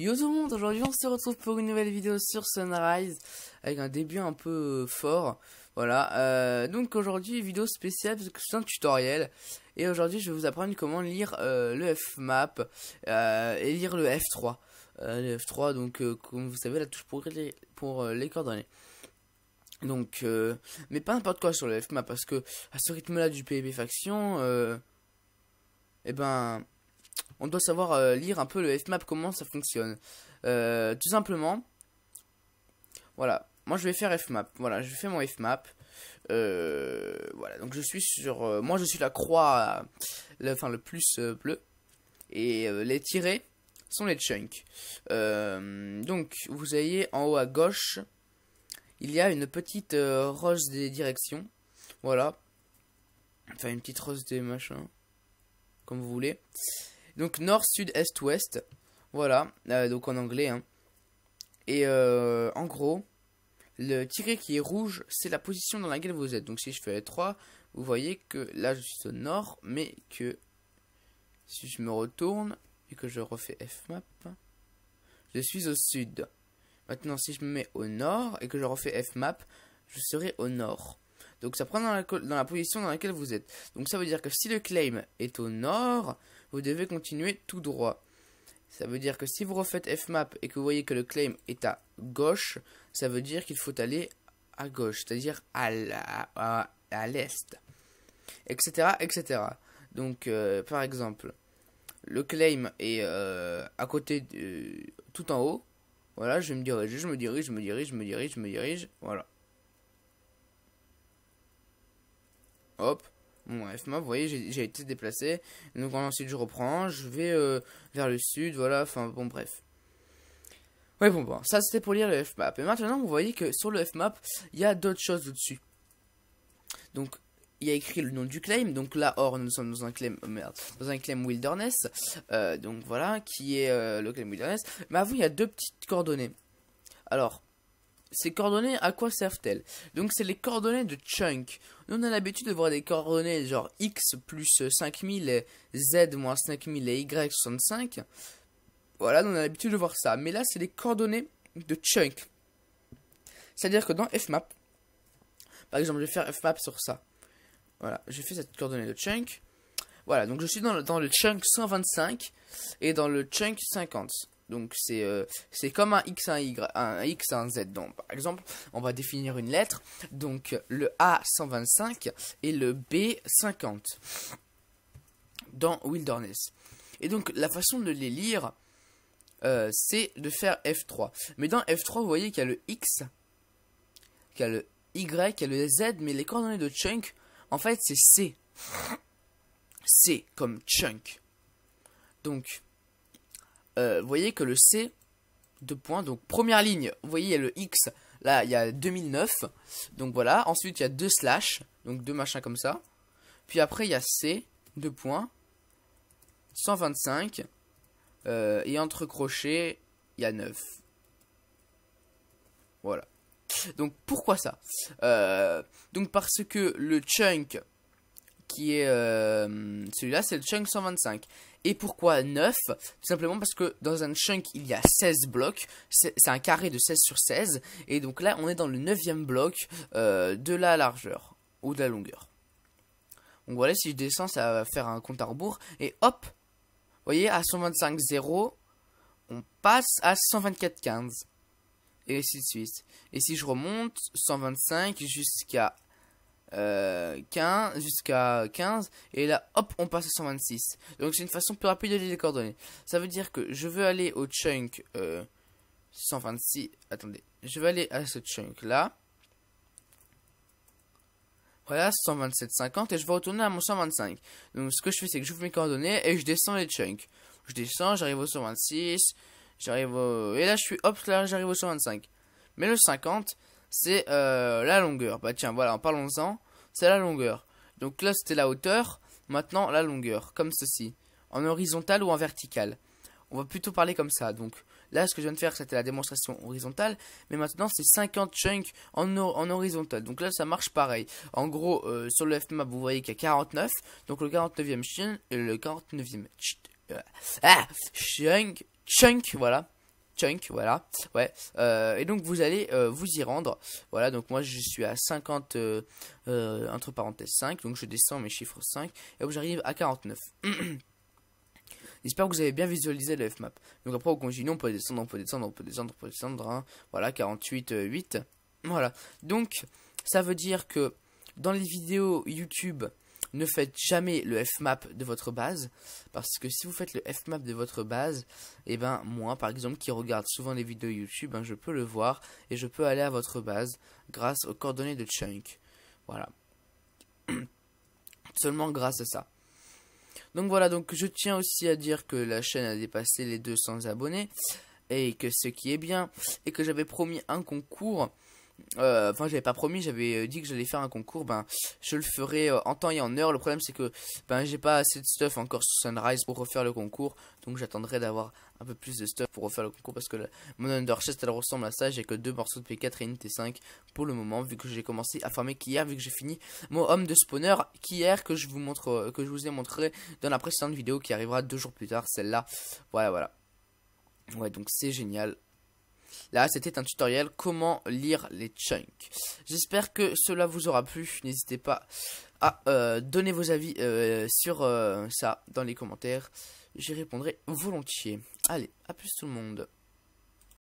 Yo tout le monde, aujourd'hui on se retrouve pour une nouvelle vidéo sur Sunrise avec un début un peu fort. Voilà, donc aujourd'hui vidéo spéciale parce que c'est un tutoriel et aujourd'hui je vais vous apprendre comment lire le Fmap et lire le F3. Le F3 donc comme vous savez la touche pour les coordonnées. Donc mais pas n'importe quoi sur le Fmap parce que à ce rythme là du PvP faction et ben on doit savoir lire un peu le Fmap, comment ça fonctionne. Tout simplement, voilà, moi je vais faire Fmap, voilà, je fais mon Fmap. Voilà, donc je suis sur, moi je suis la croix, le plus bleu, et les tirés sont les chunks. Donc vous voyez en haut à gauche, il y a une petite rose des directions, voilà, enfin une petite rose des machins, comme vous voulez. Donc nord, sud, est, ouest. Voilà, donc en anglais. Hein. Et en gros, le tiret qui est rouge, c'est la position dans laquelle vous êtes. Donc si je fais 3, vous voyez que là je suis au nord, mais que si je me retourne et que je refais Fmap, je suis au sud. Maintenant si je me mets au nord et que je refais Fmap, je serai au nord. Donc ça prend dans la position dans laquelle vous êtes. Donc ça veut dire que si le claim est au nord, vous devez continuer tout droit. Ça veut dire que si vous refaites Fmap et que vous voyez que le claim est à gauche, ça veut dire qu'il faut aller à gauche, c'est-à-dire à l'est, etc., etc. Donc par exemple, le claim est à côté, tout en haut. Voilà, je vais me diriger, je me dirige, voilà. Hop, bon Fmap, vous voyez, j'ai été déplacé. Donc ensuite je reprends, je vais vers le sud, voilà, enfin bon bref. Ouais bon, ça c'était pour lire le Fmap. Et maintenant vous voyez que sur le Fmap, il y a d'autres choses au-dessus. Donc il y a écrit le nom du claim, donc là or nous sommes dans un claim, dans un claim wilderness. Donc voilà, qui est le claim wilderness. Mais avant il y a deux petites coordonnées. Alors, ces coordonnées, à quoi servent-elles? Donc c'est les coordonnées de chunk. Nous on a l'habitude de voir des coordonnées genre x plus 5000 et z moins 5000 et y 65. Voilà, nous on a l'habitude de voir ça. Mais là c'est les coordonnées de chunk. C'est-à-dire que dans Fmap, par exemple je vais faire Fmap sur ça. Voilà, j'ai fait cette coordonnée de chunk. Voilà, donc je suis dans le chunk 125 et dans le chunk 50. Donc c'est comme un x, un y, un x, un z. Donc par exemple, on va définir une lettre. Donc le A 125 et le B 50 dans Wilderness. Et donc la façon de les lire, c'est de faire F3. Mais dans F3, vous voyez qu'il y a le x, qu'il y a le y, qu'il y a le z, mais les coordonnées de chunk, en fait c'est C. C comme chunk. Donc vous voyez que le C, 2 points, donc première ligne, vous voyez il y a le X, là il y a 2009, donc voilà, ensuite il y a 2 slash, donc 2 machins comme ça, puis après il y a C, 2 points, 125, et entre crochets, il y a 9. Voilà. Donc pourquoi ça? Donc parce que le chunk qui est celui-là, c'est le chunk 125. Et pourquoi 9? Tout simplement parce que dans un chunk, il y a 16 blocs. C'est un carré de 16 sur 16. Et donc là, on est dans le 9e bloc de la largeur ou de la longueur. Donc voilà, si je descends, ça va faire un compte à rebours. Et hop, vous voyez, à 125,0, on passe à 124,15. Et ainsi de suite. Et si je remonte, 125 jusqu'à 15 jusqu'à 15 et là hop on passe à 126. Donc c'est une façon plus rapide de lire les coordonnées. Ça veut dire que je veux aller au chunk 126. Attendez, je vais aller à ce chunk là. Voilà 127,50 et je vais retourner à mon 125. Donc ce que je fais c'est que j'ouvre mes coordonnées et je descends les chunks. Je descends, j'arrive au 126, j'arrive au... et là je suis hop là j'arrive au 125. Mais le 50 c'est la longueur. Bah tiens, voilà, en parlons-en, c'est la longueur. Donc là, c'était la hauteur, maintenant la longueur, comme ceci. En horizontal ou en vertical. On va plutôt parler comme ça. Donc là, ce que je viens de faire, c'était la démonstration horizontale. Mais maintenant, c'est 50 chunks en horizontal. Donc là, ça marche pareil. En gros, sur le Fmap, vous voyez qu'il y a 49. Donc le 49e chunk, chunk, voilà. chunk, voilà, ouais, et donc vous allez vous y rendre, voilà, donc moi je suis à 50, entre parenthèses 5, donc je descends mes chiffres 5, et hop, j'arrive à 49. J'espère que vous avez bien visualisé le fmap. Donc après, au continue, on peut descendre, on peut descendre, on peut descendre, on peut descendre, hein. Voilà, 48, 8, voilà. Donc, ça veut dire que dans les vidéos YouTube, ne faites jamais le fmap de votre base, parce que si vous faites le fmap de votre base, et ben moi par exemple qui regarde souvent les vidéos YouTube, je peux le voir et je peux aller à votre base grâce aux coordonnées de chunk. Voilà. Seulement grâce à ça. Donc voilà, donc je tiens aussi à dire que la chaîne a dépassé les 200 abonnés, et que ce qui est bien, et que j'avais promis un concours. Enfin, j'avais pas promis, j'avais dit que j'allais faire un concours. Ben, je le ferai en temps et en heure. Le problème, c'est que ben, j'ai pas assez de stuff encore sur Sunrise pour refaire le concours. Donc, j'attendrai d'avoir un peu plus de stuff pour refaire le concours. Parce que mon Underchest, elle ressemble à ça. J'ai que 2 morceaux de P4 et une T5 pour le moment. Vu que j'ai commencé à farmer qu'hier, vu que j'ai fini mon homme de spawner qu'hier, que je vous ai montré dans la précédente vidéo qui arrivera 2 jours plus tard. Celle-là. Voilà, voilà. Ouais, donc c'est génial. Là, c'était un tutoriel comment lire les chunks. J'espère que cela vous aura plu. N'hésitez pas à donner vos avis sur ça dans les commentaires. J'y répondrai volontiers. Allez, à plus tout le monde.